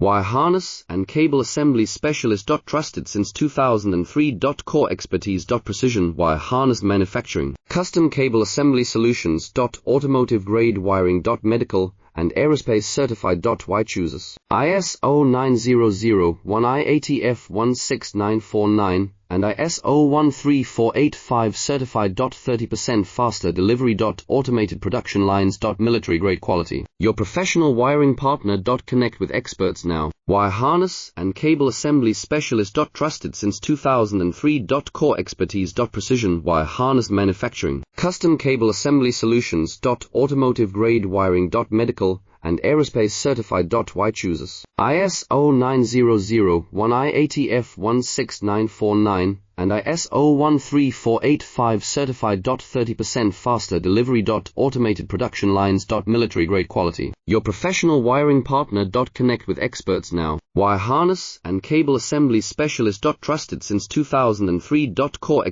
Wire harness and cable assembly specialist. Trusted since 2003. Core expertise. Precision wire harness manufacturing, custom cable assembly solutions. Automotive grade wiring. Medical and aerospace certified. Why chooses ISO 9001 IATF 16949 and ISO 13485 certified. 30% faster delivery. Automated production lines. Military grade quality. Your professional wiring partner. Connect with experts now. Wire harness and cable assembly specialist. Trusted since 2003. Core expertise. Precision wire harness manufacturing, custom cable assembly solutions. Automotive grade wiring. Medical and aerospace certified. Why chooses ISO 9001 IATF 16949 and ISO 13485 certified. 30% faster delivery. Automated production lines. Military grade quality. Your professional wiring partner. Connect with experts now. Wire harness and cable assembly specialist. Trusted since 2003. Core